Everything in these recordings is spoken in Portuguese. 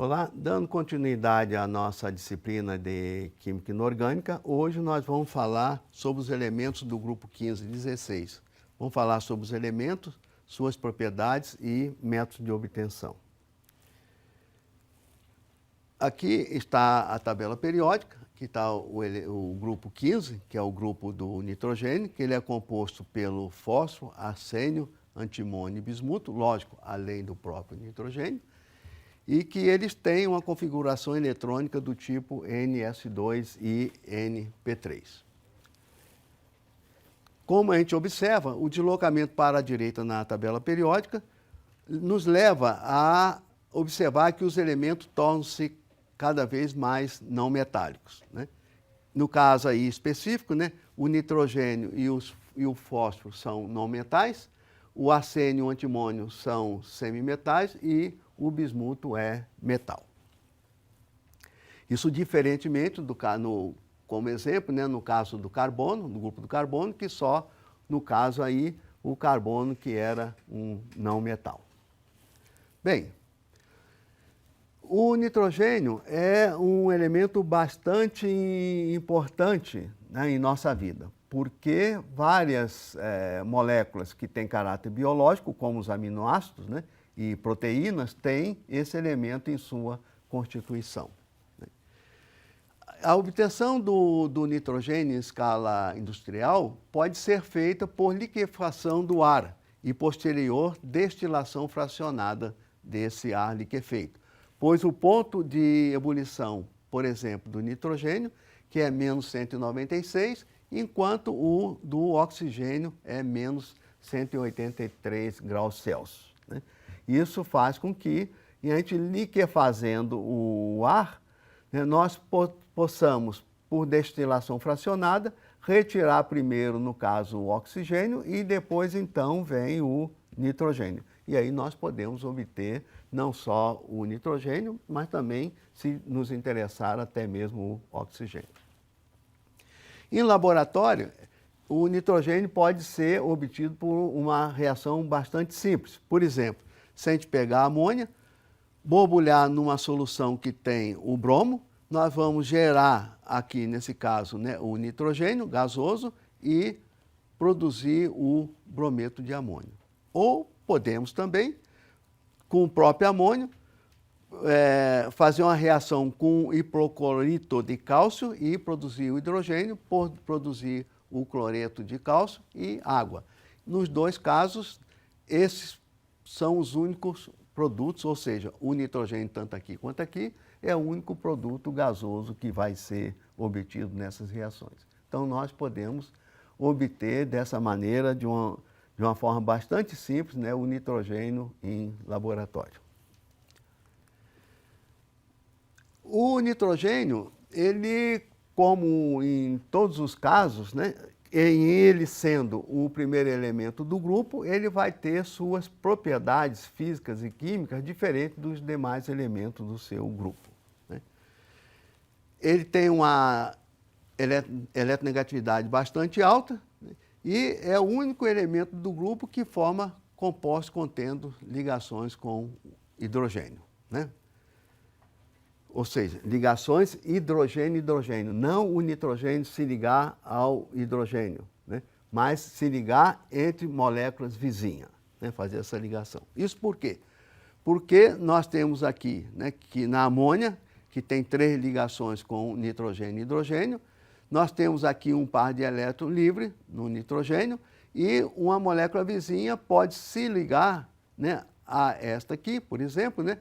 Olá, dando continuidade à nossa disciplina de Química Inorgânica, hoje nós vamos falar sobre os elementos do grupo 15 e 16. Vamos falar sobre os elementos, suas propriedades e métodos de obtenção. Aqui está a tabela periódica, que está o grupo 15, que é o grupo do nitrogênio, que ele é composto pelo fósforo, arsênio, antimônio e bismuto, lógico, além do próprio nitrogênio, e que eles têm uma configuração eletrônica do tipo Ns2 e Np3. Como a gente observa, o deslocamento para a direita na tabela periódica nos leva a observar que os elementos tornam-se cada vez mais não metálicos, né? No caso aí específico, né, o nitrogênio e o fósforo são não metais, o arsênio e o antimônio são semimetais e o bismuto é metal. Isso diferentemente como exemplo, né, no caso do carbono, do grupo do carbono, que só no caso aí o carbono que era um não metal. Bem, o nitrogênio é um elemento bastante importante, né, em nossa vida, porque várias moléculas que têm caráter biológico, como os aminoácidos, né, e proteínas, têm esse elemento em sua constituição. A obtenção do nitrogênio em escala industrial pode ser feita por liquefação do ar e posterior destilação fracionada desse ar liquefeito, pois o ponto de ebulição, por exemplo, do nitrogênio, que é menos 196, enquanto o do oxigênio é menos 183 graus Celsius, né? Isso faz com que, a gente liquefazendo o ar, né, nós possamos, por destilação fracionada, retirar primeiro, no caso, o oxigênio e depois, então, vem o nitrogênio. E aí nós podemos obter não só o nitrogênio, mas também, se nos interessar, até mesmo o oxigênio. Em laboratório, o nitrogênio pode ser obtido por uma reação bastante simples. Por exemplo, se a gente pegar a amônia, borbulhar numa solução que tem o bromo, nós vamos gerar aqui, nesse caso, né, o nitrogênio gasoso e produzir o brometo de amônio. Ou podemos também, com o próprio amônio, fazer uma reação com hipoclorito de cálcio e produzir o hidrogênio, por produzir o cloreto de cálcio e água. Nos dois casos, esses são os únicos produtos, ou seja, o nitrogênio, tanto aqui quanto aqui, é o único produto gasoso que vai ser obtido nessas reações. Então, nós podemos obter dessa maneira, de uma forma bastante simples, né, o nitrogênio em laboratório. O nitrogênio, ele, como em todos os casos, né, em ele sendo o primeiro elemento do grupo, ele vai ter suas propriedades físicas e químicas diferentes dos demais elementos do seu grupo, né? Ele tem uma eletronegatividade bastante alta, né, e é o único elemento do grupo que forma compostos contendo ligações com hidrogênio, né? Ou seja, ligações hidrogênio-hidrogênio, não o nitrogênio se ligar ao hidrogênio, né, mas se ligar entre moléculas vizinhas, né, fazer essa ligação. Isso por quê? Porque nós temos aqui, né, que na amônia, que tem 3 ligações com nitrogênio e hidrogênio, nós temos aqui um par de elétrons livre no nitrogênio e uma molécula vizinha pode se ligar, né, a esta aqui, por exemplo, né,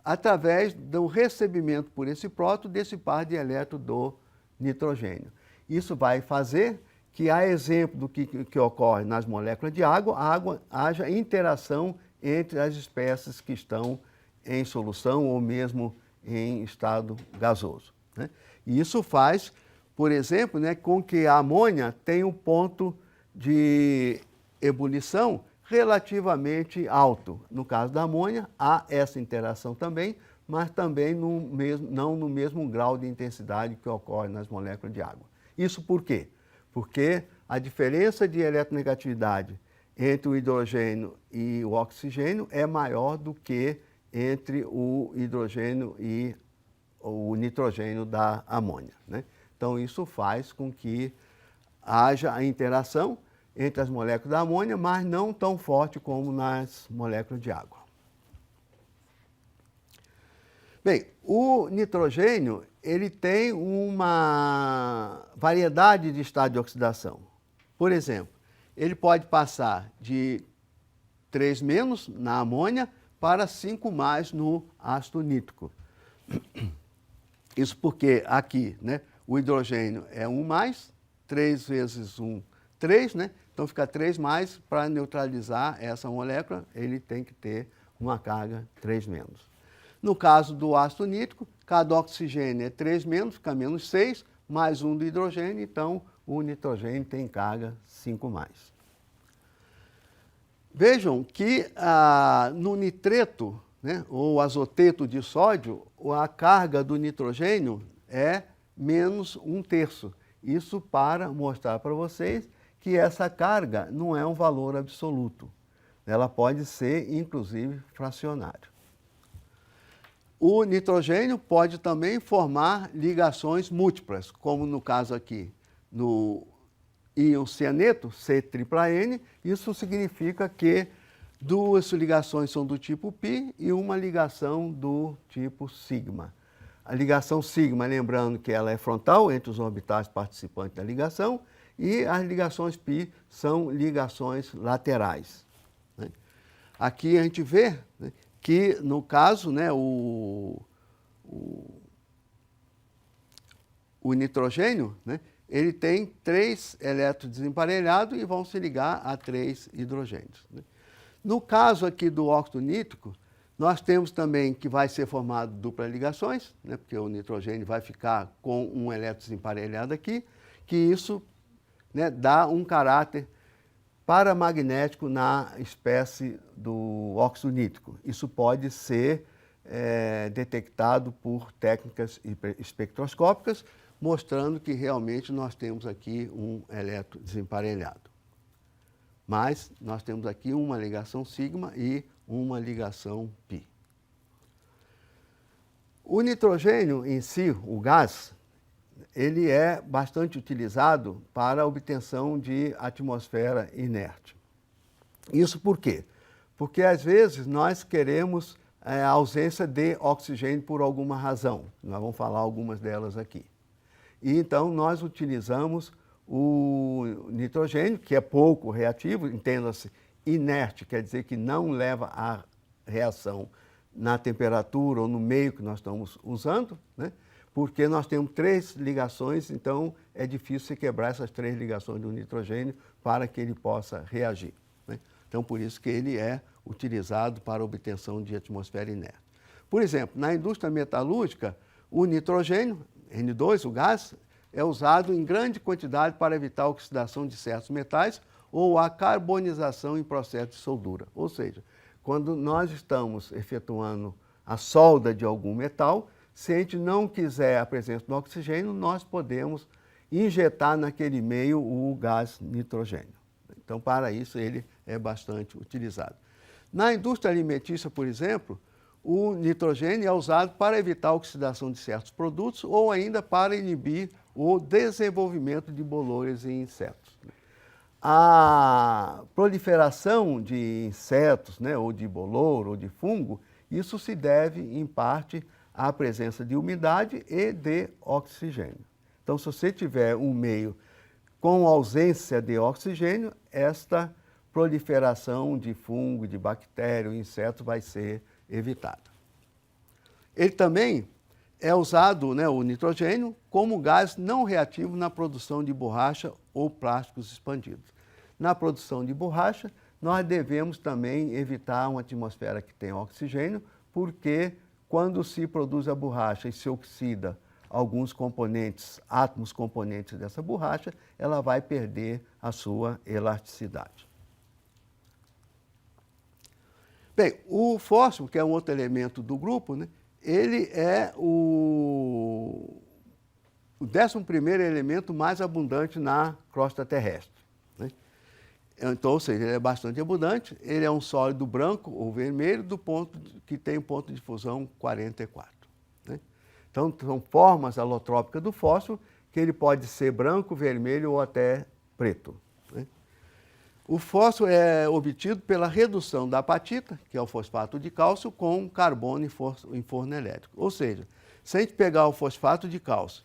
através do recebimento por esse próton desse par de elétrons do nitrogênio. Isso vai fazer que, a exemplo do que ocorre nas moléculas de água, haja interação entre as espécies que estão em solução ou mesmo em estado gasoso, né? E isso faz, por exemplo, né, com que a amônia tenha um ponto de ebulição relativamente alto. No caso da amônia, há essa interação também, mas também não no mesmo grau de intensidade que ocorre nas moléculas de água. Isso por quê? Porque a diferença de eletronegatividade entre o hidrogênio e o oxigênio é maior do que entre o hidrogênio e o nitrogênio da amônia, né? Então, isso faz com que haja a interação entre as moléculas da amônia, mas não tão forte como nas moléculas de água. Bem, o nitrogênio, ele tem uma variedade de estado de oxidação. Por exemplo, ele pode passar de 3- na amônia para 5+ no ácido nítrico. Isso porque aqui, né, o hidrogênio é 1+, 3 vezes 1, 3, né? Então fica 3+, para neutralizar essa molécula, ele tem que ter uma carga 3-. No caso do ácido nítrico, cada oxigênio é 3-, fica -6, mais 1 do hidrogênio, então o nitrogênio tem carga 5+. Vejam que no nitreto, né, ou azoteto de sódio, a carga do nitrogênio é -1/3. Isso para mostrar para vocês que essa carga não é um valor absoluto. Ela pode ser, inclusive, fracionário. O nitrogênio pode também formar ligações múltiplas, como no caso aqui, no íon cianeto, C-tripla-N. Isso significa que 2 ligações são do tipo π e uma ligação do tipo sigma. A ligação sigma, lembrando que ela é frontal entre os orbitais participantes da ligação, e as ligações π são ligações laterais, né? Aqui a gente vê, né, que, no caso, né, o nitrogênio, né, ele tem 3 elétrons desemparelhados e vão se ligar a 3 hidrogênios, né? No caso aqui do óxido nítrico, nós temos também que vai ser formado duplas ligações, né, porque o nitrogênio vai ficar com um elétron desemparelhado aqui, que isso, né, dá um caráter paramagnético na espécie do óxido nítrico. Isso pode ser detectado por técnicas espectroscópicas, mostrando que realmente nós temos aqui um elétron desemparelhado. Mas nós temos aqui uma ligação sigma e uma ligação π. O nitrogênio em si, o gás, ele é bastante utilizado para a obtenção de atmosfera inerte. Isso por quê? Porque às vezes nós queremos a ausência de oxigênio por alguma razão. Nós vamos falar algumas delas aqui. E então nós utilizamos o nitrogênio, que é pouco reativo, entenda-se, inerte, quer dizer que não leva a reação na temperatura ou no meio que nós estamos usando, né? Porque nós temos 3 ligações, então é difícil se quebrar essas 3 ligações do nitrogênio para que ele possa reagir, né? Então, por isso que ele é utilizado para a obtenção de atmosfera inerte. Por exemplo, na indústria metalúrgica, o nitrogênio, N2, o gás, é usado em grande quantidade para evitar a oxidação de certos metais ou a carbonização em processo de soldura. Ou seja, quando nós estamos efetuando a solda de algum metal, se a gente não quiser a presença do oxigênio, nós podemos injetar naquele meio o gás nitrogênio. Então, para isso, ele é bastante utilizado. Na indústria alimentícia, por exemplo, o nitrogênio é usado para evitar a oxidação de certos produtos ou ainda para inibir o desenvolvimento de bolores em insetos. A proliferação de insetos, né, ou de bolor ou de fungo, isso se deve, em parte, à presença de umidade e de oxigênio. Então, se você tiver um meio com ausência de oxigênio, esta proliferação de fungo, de bactéria, inseto vai ser evitada. Ele também é usado, né, o nitrogênio, como gás não reativo na produção de borracha ou plásticos expandidos. Na produção de borracha, nós devemos também evitar uma atmosfera que tenha oxigênio, porque quando se produz a borracha e se oxida alguns componentes, átomos componentes dessa borracha, ela vai perder a sua elasticidade. Bem, o fósforo, que é um outro elemento do grupo, né, ele é o 11º elemento mais abundante na crosta terrestre, né? Então, ou seja, ele é bastante abundante, ele é um sólido branco ou vermelho que tem ponto de fusão 44. Né? Então, são formas alotrópicas do fósforo que ele pode ser branco, vermelho ou até preto. Né? O fósforo é obtido pela redução da apatita, que é o fosfato de cálcio, com carbono em forno elétrico. Ou seja, se a gente pegar o fosfato de cálcio,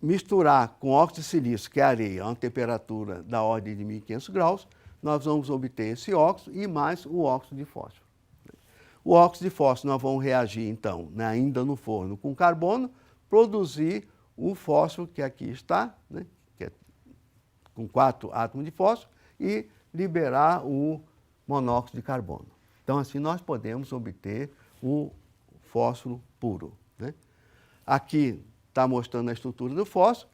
misturar com óxido de silício, que é areia, a uma temperatura da ordem de 1.500 graus, nós vamos obter esse óxido e mais o óxido de fósforo. O óxido de fósforo nós vamos reagir, então, né, ainda no forno, com carbono, produzir o fósforo que aqui está, né, que é com 4 átomos de fósforo, e liberar o monóxido de carbono. Então, assim, nós podemos obter o fósforo puro. Né? Aqui está mostrando a estrutura do fósforo,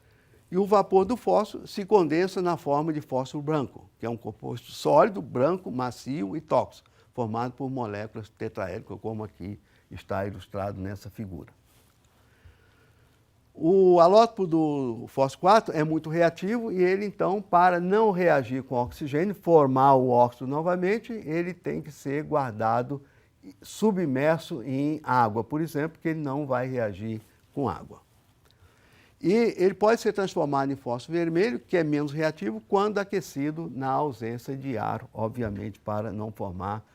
e o vapor do fósforo se condensa na forma de fósforo branco, que é um composto sólido, branco, macio e tóxico, formado por moléculas tetraédricas, como aqui está ilustrado nessa figura. O alótopo do fósforo 4 é muito reativo e ele, então, para não reagir com oxigênio, formar o óxido novamente, ele tem que ser guardado submerso em água, por exemplo, que ele não vai reagir com água. E ele pode ser transformado em fósforo vermelho, que é menos reativo, quando aquecido na ausência de ar, obviamente, para não formar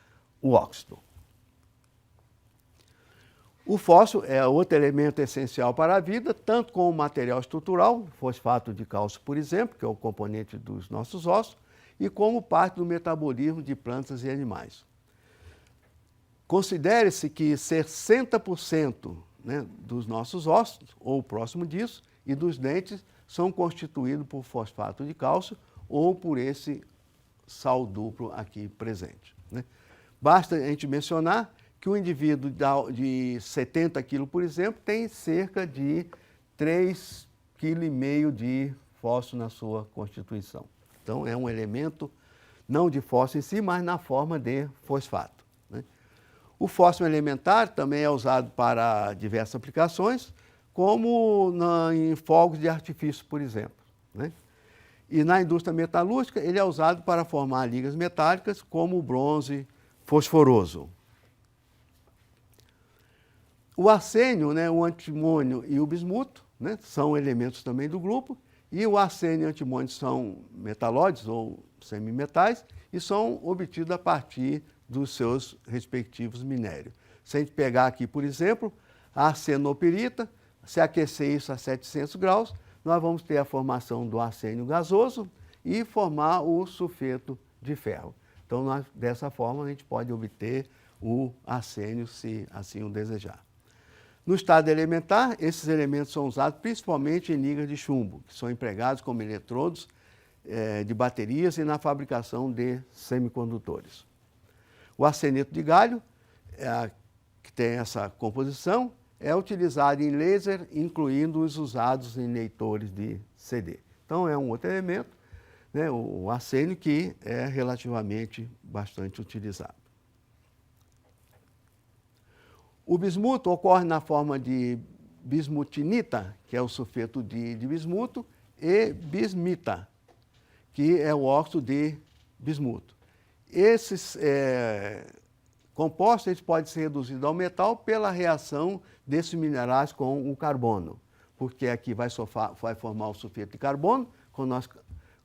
o óxido. O fósforo é outro elemento essencial para a vida, tanto como material estrutural, fosfato de cálcio, por exemplo, que é o componente dos nossos ossos, e como parte do metabolismo de plantas e animais. Considere-se que 60%, né, dos nossos ossos, ou próximo disso, e dos dentes são constituídos por fosfato de cálcio ou por esse sal duplo aqui presente. Né? Basta a gente mencionar que o indivíduo de 70 quilos, por exemplo, tem cerca de 3,5 kg de fósforo na sua constituição. Então, é um elemento não de fósforo em si, mas na forma de fosfato. Né? O fósforo elementar também é usado para diversas aplicações, como em fogos de artifício, por exemplo. Né? E na indústria metalúrgica, ele é usado para formar ligas metálicas, como o bronze fosforoso. O arsênio, né, o antimônio e o bismuto, né, são elementos também do grupo, e o arsênio e o antimônio são metalóides ou semimetais e são obtidos a partir dos seus respectivos minérios. Se a gente pegar aqui, por exemplo, a arsenopirita, se aquecer isso a 700 graus, nós vamos ter a formação do arsênio gasoso e formar o sulfeto de ferro. Então, dessa forma, a gente pode obter o arsênio, se assim o desejar. No estado elementar, esses elementos são usados principalmente em ligas de chumbo, que são empregados como eletrodos de baterias e na fabricação de semicondutores. O arseneto de galho, que tem essa composição, é utilizado em laser, incluindo os usados em leitores de CD. Então, é um outro elemento, né, o arsênio, que é relativamente bastante utilizado. O bismuto ocorre na forma de bismutinita, que é o sulfeto de bismuto, e bismita, que é o óxido de bismuto. Esses compostos podem ser reduzidos ao metal pela reação desses minerais com o carbono, porque aqui vai formar o sulfeto de carbono, quando nós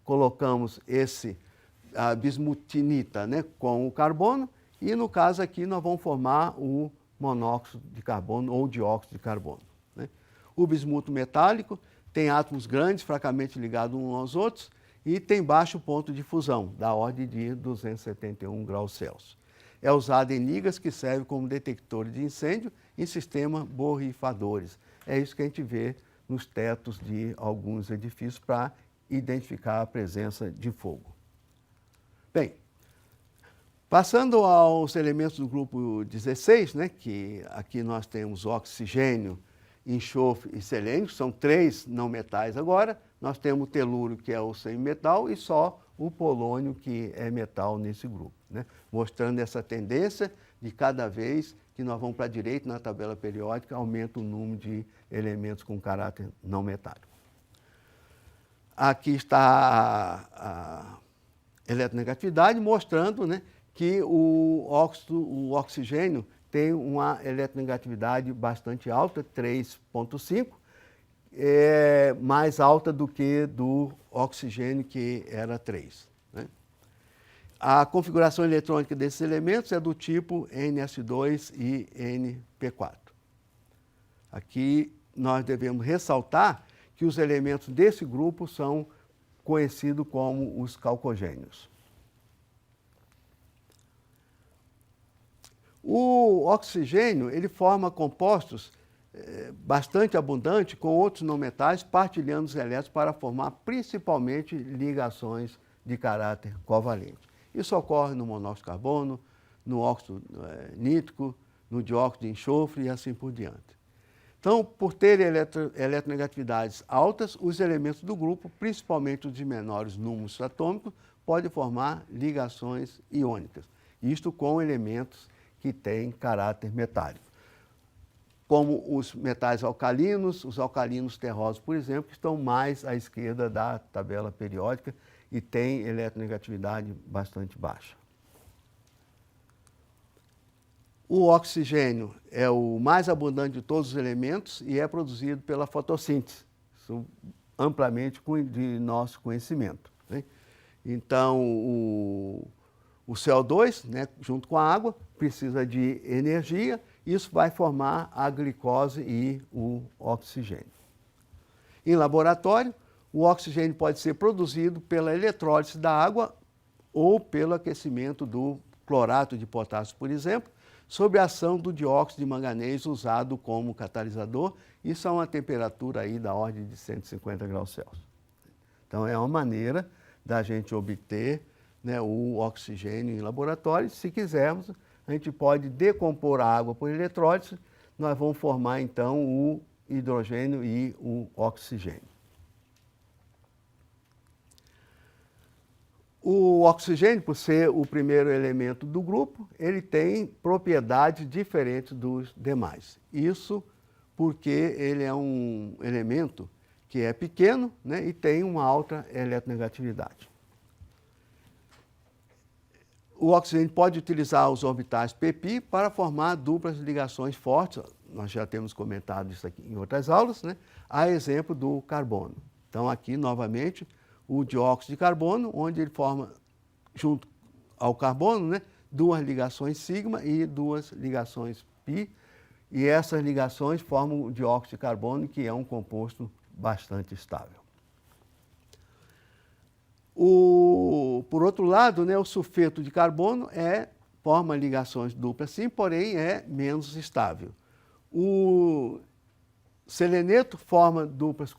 colocamos a bismutinita, né, com o carbono, e no caso aqui nós vamos formar o monóxido de carbono ou dióxido de carbono. Né? O bismuto metálico tem átomos grandes, fracamente ligados uns aos outros, e tem baixo ponto de fusão, da ordem de 271 graus Celsius. É usado em ligas que servem como detectores de incêndio em sistemas borrifadores. É isso que a gente vê nos tetos de alguns edifícios para identificar a presença de fogo. Bem, passando aos elementos do grupo 16, né, que aqui nós temos oxigênio, enxofre e selênio, são 3 não metais agora. Nós temos o telúrio, que é o semimetal, e só o polônio, que é metal nesse grupo. Né? Mostrando essa tendência de cada vez que nós vamos para a direita na tabela periódica, aumenta o número de elementos com caráter não metálico. Aqui está eletronegatividade, mostrando, né, que o oxigênio tem uma eletronegatividade bastante alta, 3,5, mais alta do que do oxigênio, que era 3. Né? A configuração eletrônica desses elementos é do tipo NS2 e NP4. Aqui nós devemos ressaltar que os elementos desse grupo são conhecidos como os calcogênios. O oxigênio ele forma compostos bastante abundantes com outros não metais, partilhando os elétrons para formar principalmente ligações de caráter covalente. Isso ocorre no monóxido de carbono, no óxido nítrico, no dióxido de enxofre e assim por diante. Então, por terem eletronegatividades altas, os elementos do grupo, principalmente os de menores números atômicos, podem formar ligações iônicas. Isto com elementos que têm caráter metálico. Como os metais alcalinos, os alcalinos terrosos, por exemplo, que estão mais à esquerda da tabela periódica e têm eletronegatividade bastante baixa. O oxigênio é o mais abundante de todos os elementos e é produzido pela fotossíntese, isso amplamente de nosso conhecimento. Né? Então, o CO2, né, junto com a água, precisa de energia, isso vai formar a glicose e o oxigênio. Em laboratório, o oxigênio pode ser produzido pela eletrólise da água ou pelo aquecimento do clorato de potássio, por exemplo, sob a ação do dióxido de manganês usado como catalisador, isso a uma temperatura aí da ordem de 150 graus Celsius. Então é uma maneira da gente obter, né, o oxigênio em laboratório. Se quisermos, a gente pode decompor a água por eletrólise, nós vamos formar então o hidrogênio e o oxigênio. O oxigênio, por ser o primeiro elemento do grupo, ele tem propriedades diferentes dos demais. Isso porque ele é um elemento que é pequeno, né, e tem uma alta eletronegatividade. O oxigênio pode utilizar os orbitais pp para formar duplas ligações fortes, nós já temos comentado isso aqui em outras aulas, né, a exemplo do carbono. Então aqui, novamente, o dióxido de carbono, onde ele forma, junto ao carbono, né, duas ligações sigma e duas ligações pi, e essas ligações formam o dióxido de carbono, que é um composto bastante estável. Por outro lado, né, o sulfeto de carbono forma ligações duplas sim, porém é menos estável. O seleneto forma duplas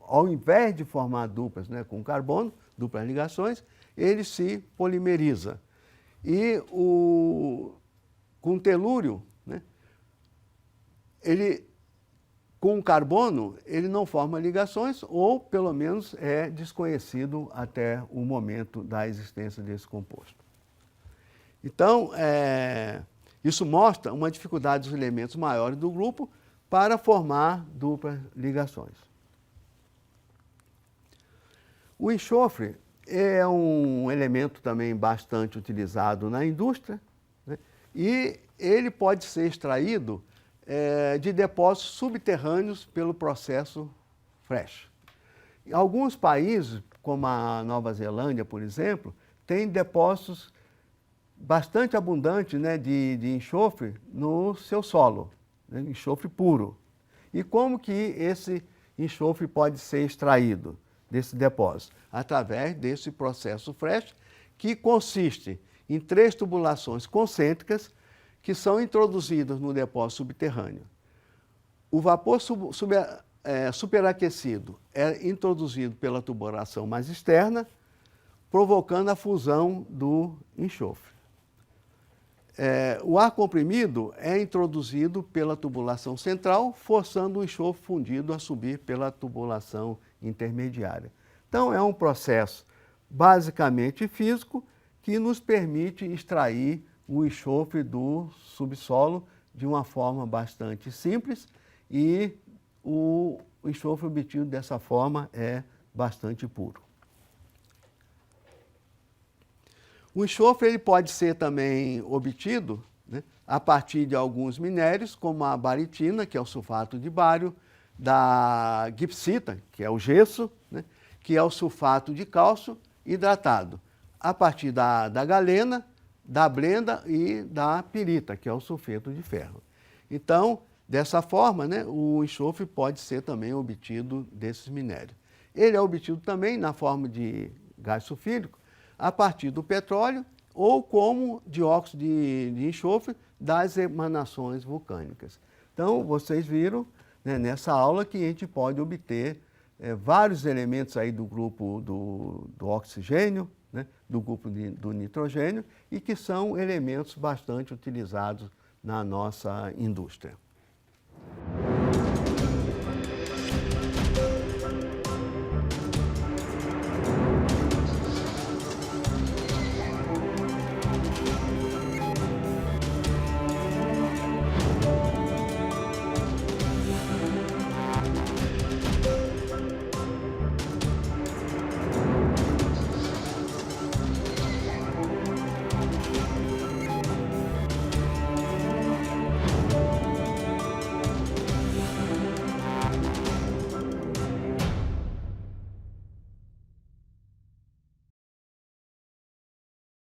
ao invés de formar duplas, né, com carbono, duplas ligações, ele se polimeriza. E com telúrio, né, com o carbono, ele não forma ligações, ou pelo menos é desconhecido até o momento da existência desse composto. Então, isso mostra uma dificuldade dos elementos maiores do grupo para formar duplas ligações. O enxofre é um elemento também bastante utilizado na indústria, né, e ele pode ser extraído de depósitos subterrâneos pelo processo FRESH. Em alguns países, como a Nova Zelândia, por exemplo, tem depósitos bastante abundantes, né, de enxofre no seu solo, né, enxofre puro. E como que esse enxofre pode ser extraído desse depósito? Através desse processo FRESH, que consiste em 3 tubulações concêntricas que são introduzidas no depósito subterrâneo. O vapor superaquecido é introduzido pela tubulação mais externa, provocando a fusão do enxofre. O ar comprimido é introduzido pela tubulação central, forçando o enxofre fundido a subir pela tubulação intermediária. Então, é um processo basicamente físico que nos permite extrair o enxofre do subsolo de uma forma bastante simples, e o enxofre obtido dessa forma é bastante puro. O enxofre ele pode ser também obtido, né, a partir de alguns minérios, como a baritina, que é o sulfato de bário, da gipsita, que é o gesso, né, que é o sulfato de cálcio hidratado, a partir da galena, da blenda e da pirita, que é o sulfeto de ferro. Então, dessa forma, né, o enxofre pode ser também obtido desses minérios. Ele é obtido também na forma de gás sulfídrico, a partir do petróleo ou como dióxido de enxofre das emanações vulcânicas. Então, vocês viram, né, nessa aula que a gente pode obter vários elementos aí do grupo do oxigênio, né, do grupo do nitrogênio, e que são elementos bastante utilizados na nossa indústria.